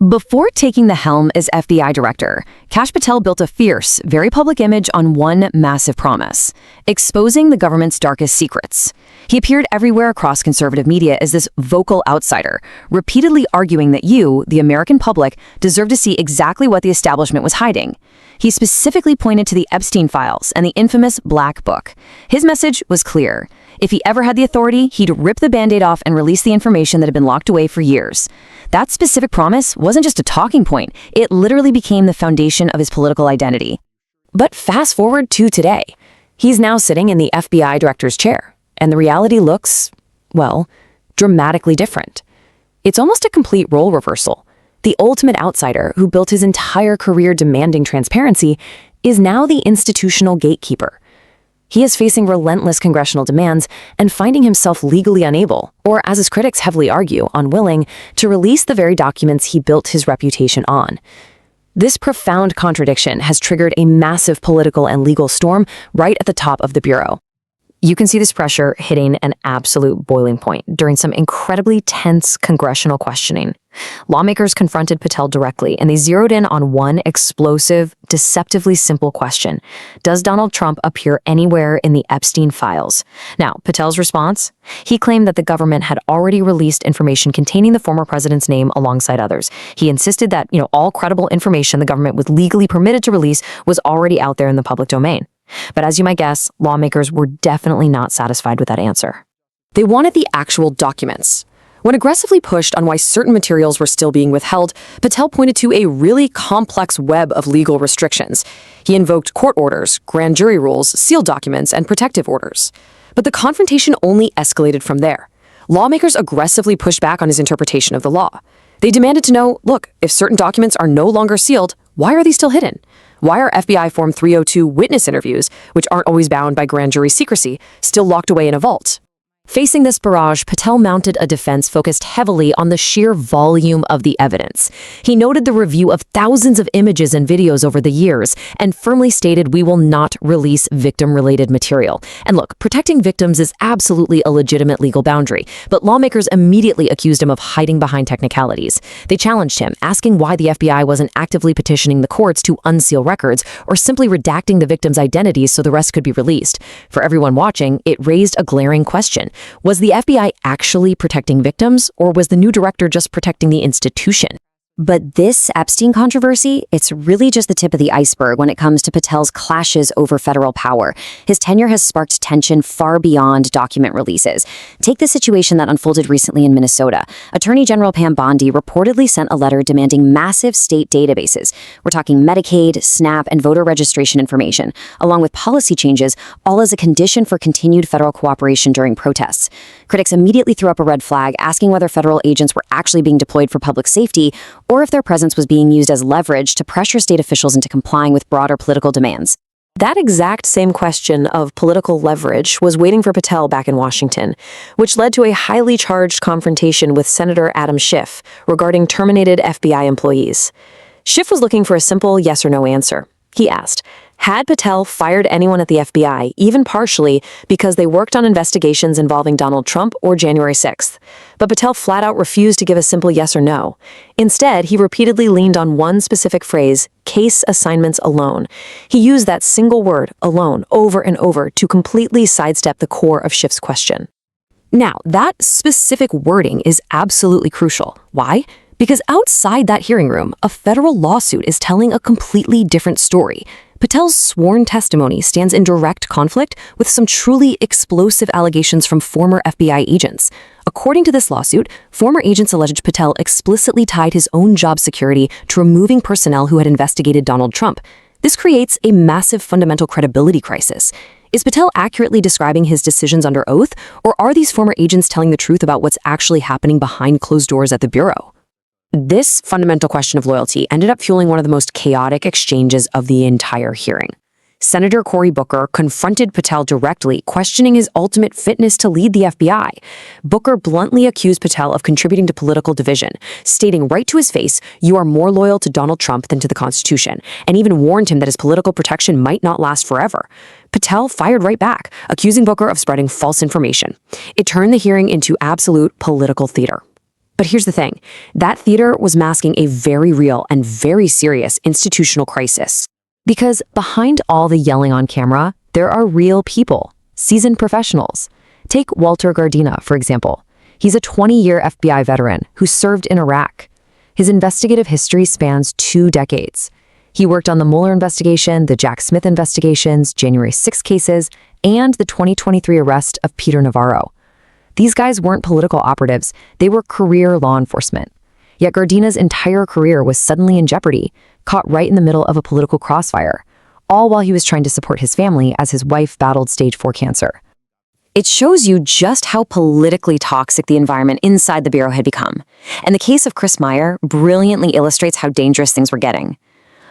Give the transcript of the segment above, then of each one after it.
Before taking the helm as FBI director, Kash Patel built a fierce, very public image on one massive promise: exposing the government's darkest secrets. He appeared everywhere across conservative media as this vocal outsider, repeatedly arguing that you, the American public, deserve to see exactly what the establishment was hiding. He specifically pointed to the Epstein files and the infamous Black Book. His message was clear. If he ever had the authority, he'd rip the Band-Aid off and release the information that had been locked away for years. That specific promise wasn't just a talking point, it literally became the foundation of his political identity. But fast forward to today. He's now sitting in the FBI director's chair, and the reality looks, well, dramatically different. It's almost a complete role reversal. The ultimate outsider who built his entire career demanding transparency is now the institutional gatekeeper. He is facing relentless congressional demands and finding himself legally unable, or as his critics heavily argue, unwilling, to release the very documents he built his reputation on. This profound contradiction has triggered a massive political and legal storm right at the top of the Bureau. You can see this pressure hitting an absolute boiling point during some incredibly tense congressional questioning. Lawmakers confronted Patel directly, and they zeroed in on one explosive, deceptively simple question: does Donald Trump appear anywhere in the Epstein files? Now, Patel's response? He claimed that the government had already released information containing the former president's name alongside others. He insisted that, all credible information the government was legally permitted to release was already out there in the public domain. But as you might guess, lawmakers were definitely not satisfied with that answer. They wanted the actual documents. When aggressively pushed on why certain materials were still being withheld, Patel pointed to a really complex web of legal restrictions. He invoked court orders, grand jury rules, sealed documents, and protective orders. But the confrontation only escalated from there. Lawmakers aggressively pushed back on his interpretation of the law. They demanded to know, look, if certain documents are no longer sealed, why are they still hidden? Why are FBI Form 302 witness interviews, which aren't always bound by grand jury secrecy, still locked away in a vault? Facing this barrage, Patel mounted a defense focused heavily on the sheer volume of the evidence. He noted the review of thousands of images and videos over the years and firmly stated we will not release victim-related material. And look, protecting victims is absolutely a legitimate legal boundary, but lawmakers immediately accused him of hiding behind technicalities. They challenged him, asking why the FBI wasn't actively petitioning the courts to unseal records or simply redacting the victims' identities so the rest could be released. For everyone watching, it raised a glaring question. Was the FBI actually protecting victims, or was the new director just protecting the institution? But this Epstein controversy, it's really just the tip of the iceberg when it comes to Patel's clashes over federal power. His tenure has sparked tension far beyond document releases. Take the situation that unfolded recently in Minnesota. Attorney General Pam Bondi reportedly sent a letter demanding massive state databases. We're talking Medicaid, SNAP, and voter registration information, along with policy changes, all as a condition for continued federal cooperation during protests. Critics immediately threw up a red flag, asking whether federal agents were actually being deployed for public safety, or if their presence was being used as leverage to pressure state officials into complying with broader political demands. That exact same question of political leverage was waiting for Patel back in Washington, which led to a highly charged confrontation with Senator Adam Schiff regarding terminated FBI employees. Schiff was looking for a simple yes or no answer. He asked, had Patel fired anyone at the FBI, even partially, because they worked on investigations involving Donald Trump or January 6th? But Patel flat out refused to give a simple yes or no. Instead, he repeatedly leaned on one specific phrase: case assignments alone. He used that single word, alone, over and over to completely sidestep the core of Schiff's question. Now, that specific wording is absolutely crucial. Why? Because outside that hearing room, a federal lawsuit is telling a completely different story. Patel's sworn testimony stands in direct conflict with some truly explosive allegations from former FBI agents. According to this lawsuit, former agents alleged Patel explicitly tied his own job security to removing personnel who had investigated Donald Trump. This creates a massive fundamental credibility crisis. Is Patel accurately describing his decisions under oath, or are these former agents telling the truth about what's actually happening behind closed doors at the Bureau? This fundamental question of loyalty ended up fueling one of the most chaotic exchanges of the entire hearing. Senator Cory Booker confronted Patel directly, questioning his ultimate fitness to lead the FBI. Booker bluntly accused Patel of contributing to political division, stating right to his face, "You are more loyal to Donald Trump than to the Constitution," and even warned him that his political protection might not last forever. Patel fired right back, accusing Booker of spreading false information. It turned the hearing into absolute political theater. But here's the thing. That theater was masking a very real and very serious institutional crisis. Because behind all the yelling on camera, there are real people, seasoned professionals. Take Walter Gardina, for example. He's a 20-year FBI veteran who served in Iraq. His investigative history spans 2 decades. He worked on the Mueller investigation, the Jack Smith investigations, January 6 cases, and the 2023 arrest of Peter Navarro. These guys weren't political operatives, they were career law enforcement. Yet Gardina's entire career was suddenly in jeopardy, caught right in the middle of a political crossfire, all while he was trying to support his family as his wife battled stage 4 cancer. It shows you just how politically toxic the environment inside the Bureau had become. And the case of Chris Meyer brilliantly illustrates how dangerous things were getting.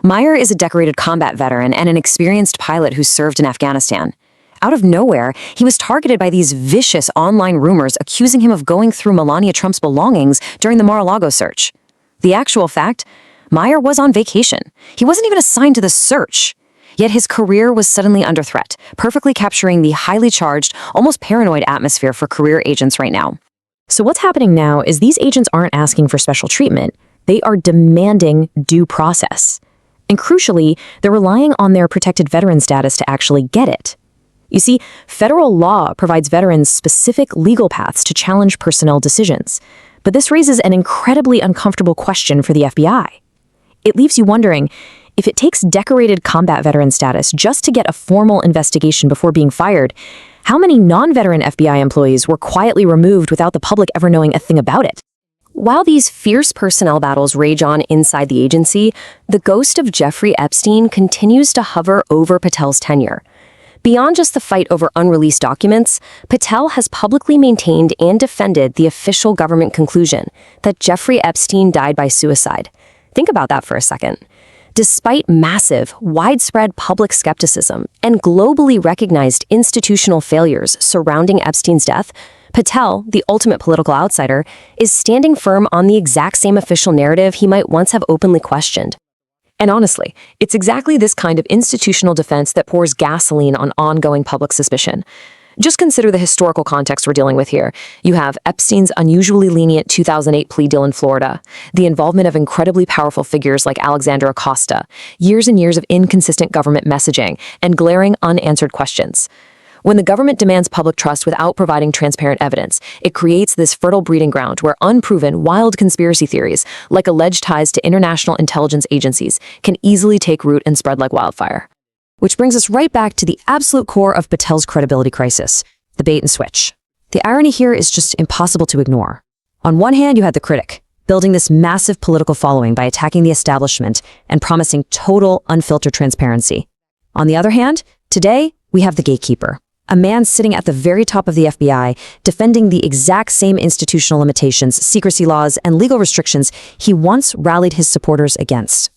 Meyer is a decorated combat veteran and an experienced pilot who served in Afghanistan. Out of nowhere, he was targeted by these vicious online rumors accusing him of going through Melania Trump's belongings during the Mar-a-Lago search. The actual fact? Meyer was on vacation. He wasn't even assigned to the search. Yet his career was suddenly under threat, perfectly capturing the highly charged, almost paranoid atmosphere for career agents right now. So what's happening now is these agents aren't asking for special treatment. They are demanding due process. And crucially, they're relying on their protected veteran status to actually get it. You see, federal law provides veterans specific legal paths to challenge personnel decisions. But this raises an incredibly uncomfortable question for the FBI. It leaves you wondering, if it takes decorated combat veteran status just to get a formal investigation before being fired, how many non-veteran FBI employees were quietly removed without the public ever knowing a thing about it? While these fierce personnel battles rage on inside the agency, the ghost of Jeffrey Epstein continues to hover over Patel's tenure. Beyond just the fight over unreleased documents, Patel has publicly maintained and defended the official government conclusion that Jeffrey Epstein died by suicide. Think about that for a second. Despite massive, widespread public skepticism and globally recognized institutional failures surrounding Epstein's death, Patel, the ultimate political outsider, is standing firm on the exact same official narrative he might once have openly questioned. And honestly, it's exactly this kind of institutional defense that pours gasoline on ongoing public suspicion. Just consider the historical context we're dealing with here. You have Epstein's unusually lenient 2008 plea deal in Florida, the involvement of incredibly powerful figures like Alexandra Acosta, years and years of inconsistent government messaging, and glaring unanswered questions. When the government demands public trust without providing transparent evidence, it creates this fertile breeding ground where unproven, wild conspiracy theories, like alleged ties to international intelligence agencies, can easily take root and spread like wildfire. Which brings us right back to the absolute core of Patel's credibility crisis, the bait and switch. The irony here is just impossible to ignore. On one hand, you had the critic, building this massive political following by attacking the establishment and promising total, unfiltered transparency. On the other hand, today, we have the gatekeeper, a man sitting at the very top of the FBI, defending the exact same institutional limitations, secrecy laws, and legal restrictions he once rallied his supporters against.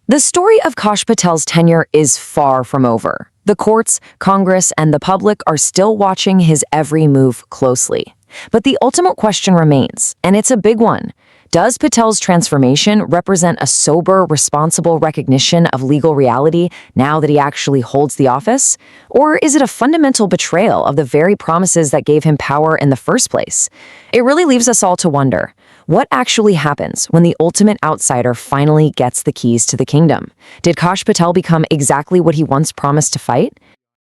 The story of Kash Patel's tenure is far from over. The courts, Congress, and the public are still watching his every move closely. But the ultimate question remains, and it's a big one. Does Patel's transformation represent a sober, responsible recognition of legal reality now that he actually holds the office? Or is it a fundamental betrayal of the very promises that gave him power in the first place? It really leaves us all to wonder, what actually happens when the ultimate outsider finally gets the keys to the kingdom? Did Kash Patel become exactly what he once promised to fight?